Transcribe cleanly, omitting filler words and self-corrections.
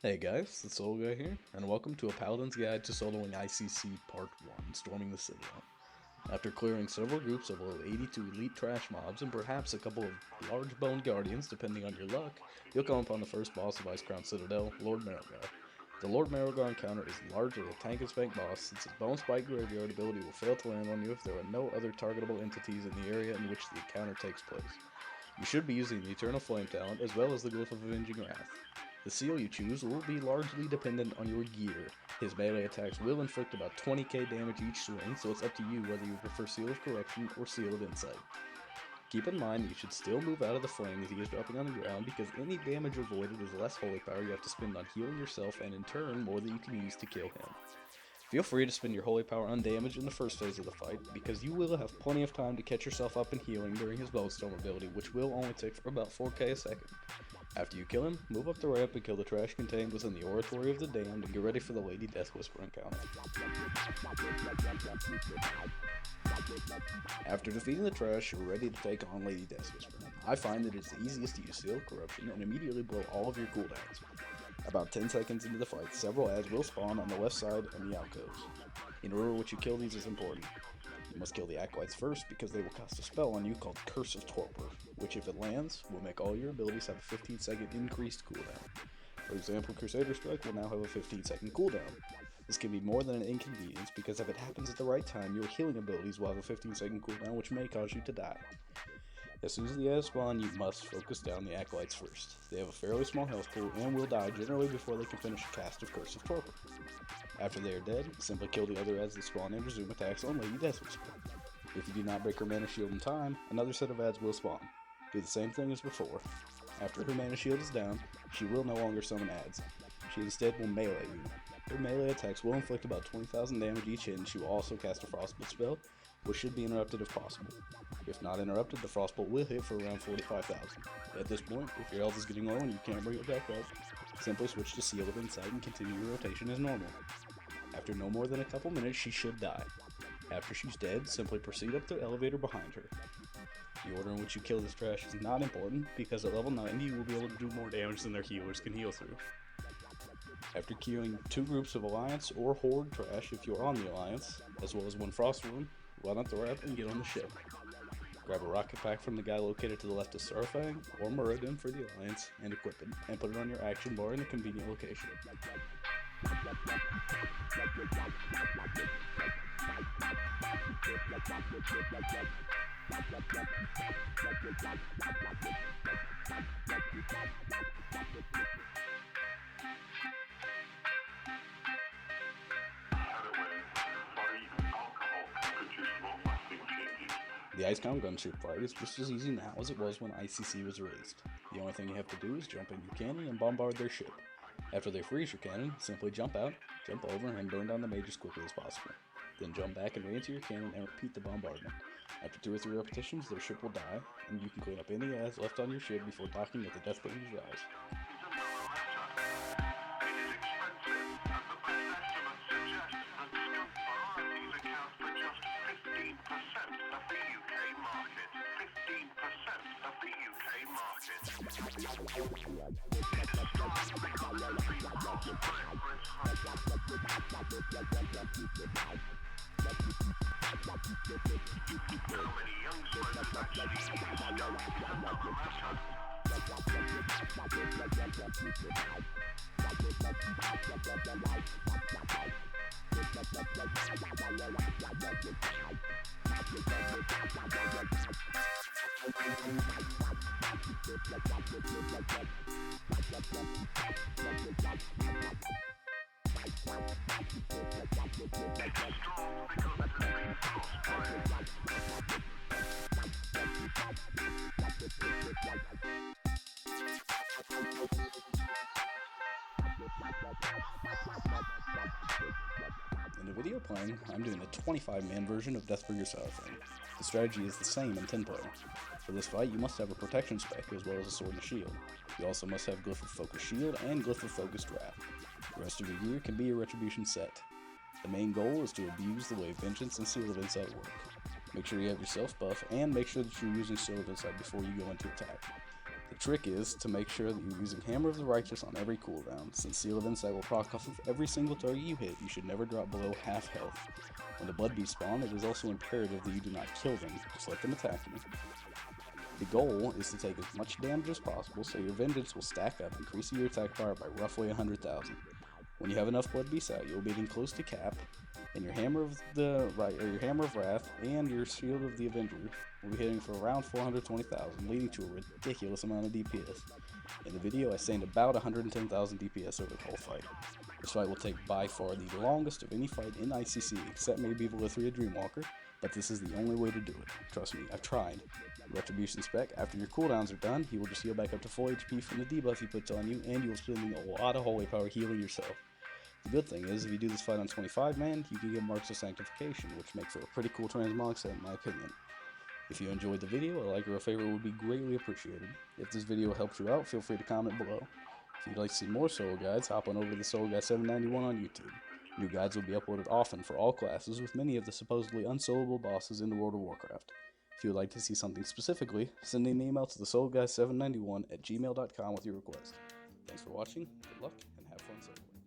Hey guys, it's Soul Guy here, and welcome to a Paladin's Guide to Soloing ICC Part 1, Storming the Citadel. After clearing several groups of level 82 elite trash mobs and perhaps a couple of large boned guardians depending on your luck, you'll come upon the first boss of Icecrown Citadel, Lord Marrowgar. The Lord Marrowgar encounter is largely a tank and spank boss since his Bone Spike Graveyard ability will fail to land on you if there are no other targetable entities in the area in which the encounter takes place. You should be using the Eternal Flame talent as well as the Glyph of Avenging Wrath. The seal you choose will be largely dependent on your gear. His melee attacks will inflict about 20k damage each swing, so it's up to you whether you prefer Seal of Corruption or Seal of Insight. Keep in mind that you should still move out of the flame as he is dropping on the ground, because any damage avoided is less holy power you have to spend on healing yourself and in turn more that you can use to kill him. Feel free to spend your holy power undamaged in the first phase of the fight, because you will have plenty of time to catch yourself up in healing during his Bowstorm ability, which will only take for about 4k a second. After you kill him, move up the ramp and kill the trash contained within the Oratory of the Damned and get ready for the Lady Death Whisper encounter. After defeating the trash, you're ready to take on Lady Death Whisper. I find that it's the easiest to use Seal of Corruption and immediately blow all of your cooldowns. About 10 seconds into the fight, several ads will spawn on the left side and the alcoves. In order which you kill these is important. You must kill the Acolytes first because they will cast a spell on you called Curse of Torpor, which if it lands, will make all your abilities have a 15-second increased cooldown. For example, Crusader Strike will now have a 15-second cooldown. This can be more than an inconvenience because if it happens at the right time, your healing abilities will have a 15-second cooldown which may cause you to die. As soon as the ads spawn, you must focus down the Acolytes first. They have a fairly small health pool and will die generally before they can finish a cast of Curse of Torpor. After they are dead, simply kill the other ads that spawn and resume attacks on Lady Death Whisper. If you do not break her mana shield in time, another set of ads will spawn. Do the same thing as before. After her mana shield is down, she will no longer summon ads. She instead will melee you. Her melee attacks will inflict about 20,000 damage each hit, and she will also cast a Frostbolt spell, which should be interrupted if possible. If not interrupted, the Frostbolt will hit for around 45,000. At this point, if your health is getting low and you can't bring it back up, simply switch to Seal of Insight and continue your rotation as normal. After no more than a couple minutes, she should die. After she's dead, simply proceed up the elevator behind her. The order in which you kill this trash is not important, because at level 90 you will be able to do more damage than their healers can heal through. After killing two groups of Alliance or Horde trash if you are on the Alliance, as well as one Frostworm, run up the ramp and get on the ship. Grab a rocket pack from the guy located to the left of Sarfang or Muradin for the Alliance and equip it, and put it on your action bar in a convenient location. The Icecrown gunship fight is just as easy now as it was when ICC was released. The only thing you have to do is jump in your cannon and bombard their ship. After they freeze your cannon, simply jump out, jump over, and burn down the mage as quickly as possible. Then jump back and re-enter your cannon and repeat the bombardment. After 2 or 3 repetitions, their ship will die, and you can clean up any ads left on your ship before docking at the Deathbringer's Rise. In the video playing, I'm doing the 25-man version of Deathbringer's Sarfang. The strategy is the same in 10-player. For this fight, you must have a protection spec as well as a sword and shield. You also must have Glyph of Focused Shield and Glyph of Focused Wrath. The rest of your gear can be your Retribution set. The main goal is to abuse the way Vengeance and Seal of Insight work. Make sure you have your self buff, and make sure that you're using Seal of Insight before you go into attack. The trick is to make sure that you're using Hammer of the Righteous on every cooldown. Since Seal of Insight will proc off of every single target you hit, you should never drop below half health. When the Blood Beasts spawn, it is also imperative that you do not kill them, just let them attack you. The goal is to take as much damage as possible, so your Vengeance will stack up, increasing your attack power by roughly 100,000. When you have enough Blood Beasts out, you'll be getting close to cap, and your Hammer of Wrath and your Shield of the Avenger will be hitting for around 420,000, leading to a ridiculous amount of DPS. In the video, I stand about 110,000 DPS over the whole fight. This fight will take by far the longest of any fight in ICC, except maybe Valithria Dreamwalker, but this is the only way to do it. Trust me, I've tried. Retribution spec, after your cooldowns are done, he will just heal back up to full HP from the debuff he puts on you, and you will spend a lot of holy power healing yourself. The good thing is, if you do this fight on 25 man, you can get Marks of Sanctification, which makes for a pretty cool transmog set in my opinion. If you enjoyed the video, a like or a favorite would be greatly appreciated. If this video helped you out, feel free to comment below. If you'd like to see more solo guides, hop on over to the Solo Guy 791 on YouTube. New guides will be uploaded often for all classes, with many of the supposedly unsoloable bosses in the World of Warcraft. If you would like to see something specifically, send an email to thesologuy791@gmail.com with your request. Thanks for watching, good luck, and have fun soloing.